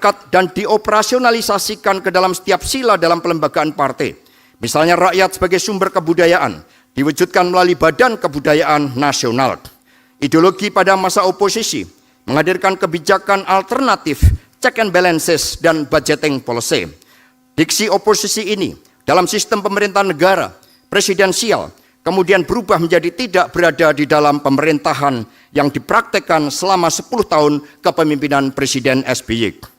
diangkat dan dioperasionalisasikan ke dalam setiap sila dalam pelembagaan partai. Misalnya rakyat sebagai sumber kebudayaan, diwujudkan melalui Badan Kebudayaan Nasional. Ideologi pada masa oposisi, menghadirkan kebijakan alternatif, check and balances, dan budgeting policy. Diksi oposisi ini dalam sistem pemerintahan negara, presidensial, kemudian berubah menjadi tidak berada di dalam pemerintahan yang dipraktekkan selama 10 tahun kepemimpinan Presiden SBY.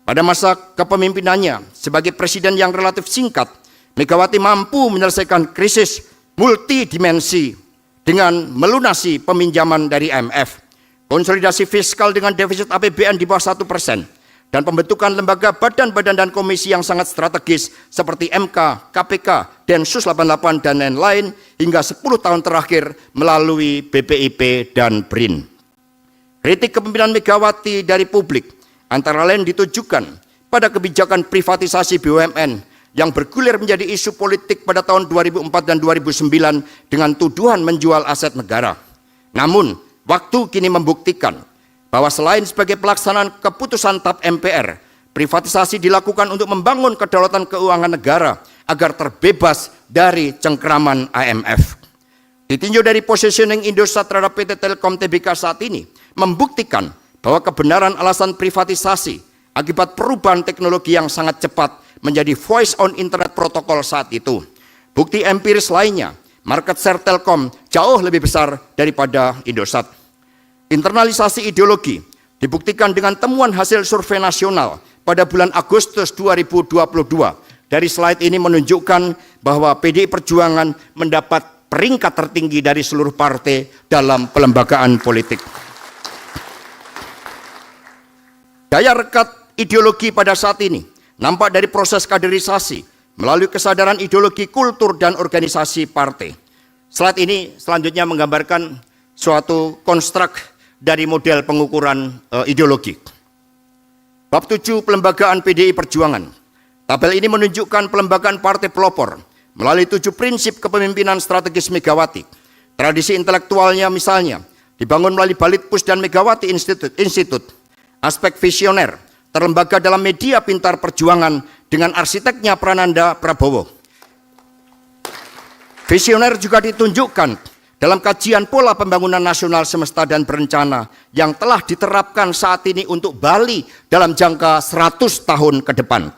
Pada masa kepemimpinannya sebagai presiden yang relatif singkat, Megawati mampu menyelesaikan krisis multidimensi dengan melunasi peminjaman dari IMF, konsolidasi fiskal dengan defisit APBN di bawah 1%, dan pembentukan lembaga badan-badan dan komisi yang sangat strategis seperti MK, KPK, Densus 88, dan lain-lain hingga 10 tahun terakhir melalui BPIP dan BRIN. Kritik kepemimpinan Megawati dari publik antara lain ditujukan pada kebijakan privatisasi BUMN yang bergulir menjadi isu politik pada tahun 2004 dan 2009 dengan tuduhan menjual aset negara. Namun, waktu kini membuktikan bahwa selain sebagai pelaksanaan keputusan TAP MPR, privatisasi dilakukan untuk membangun kedaulatan keuangan negara agar terbebas dari cengkeraman IMF. Ditinjau dari positioning Indosat terhadap PT Telkom Tbk saat ini, membuktikan bahwa kebenaran alasan privatisasi akibat perubahan teknologi yang sangat cepat menjadi voice on internet protokol saat itu. Bukti empiris lainnya, market share Telkom jauh lebih besar daripada Indosat. Internalisasi ideologi dibuktikan dengan temuan hasil survei nasional pada bulan Agustus 2022. Dari slide ini menunjukkan bahwa PDI Perjuangan mendapat peringkat tertinggi dari seluruh partai dalam pelembagaan politik. Daya rekat ideologi pada saat ini nampak dari proses kaderisasi melalui kesadaran ideologi, kultur, dan organisasi partai. Slide ini selanjutnya menggambarkan suatu konstruk dari model pengukuran ideologi. Bab 7 Pelembagaan PDI Perjuangan. Tabel ini menunjukkan pelembagaan partai pelopor melalui 7 prinsip kepemimpinan strategis Megawati. Tradisi intelektualnya misalnya dibangun melalui Balitpus dan Megawati Institute. Aspek visioner terlembaga dalam media pintar perjuangan dengan arsiteknya Prananda Prabowo. Visioner juga ditunjukkan dalam kajian pola pembangunan nasional semesta dan berencana yang telah diterapkan saat ini untuk Bali dalam jangka 100 tahun ke depan.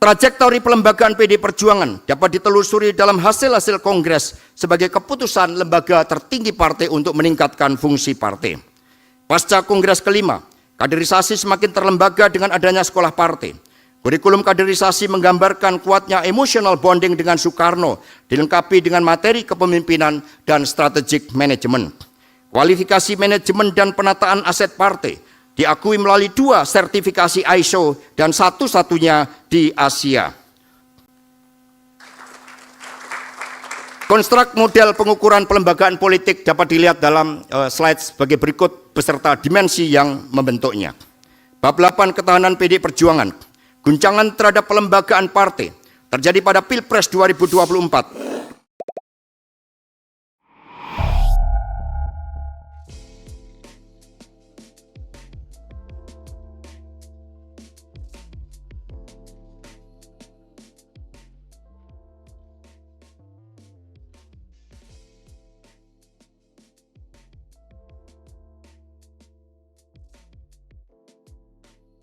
Trajektori pelembagaan PDI Perjuangan dapat ditelusuri dalam hasil-hasil kongres sebagai keputusan lembaga tertinggi partai untuk meningkatkan fungsi partai. Pasca Kongres kelima, kaderisasi semakin terlembaga dengan adanya sekolah partai. Kurikulum kaderisasi menggambarkan kuatnya emotional bonding dengan Soekarno, dilengkapi dengan materi kepemimpinan dan strategic management. Kualifikasi manajemen dan penataan aset partai diakui melalui 2 sertifikasi ISO dan satu-satunya di Asia. Konstruk model pengukuran pelembagaan politik dapat dilihat dalam slide sebagai berikut beserta dimensi yang membentuknya. Bab 8 Ketahanan PDI Perjuangan. Guncangan terhadap pelembagaan partai terjadi pada Pilpres 2024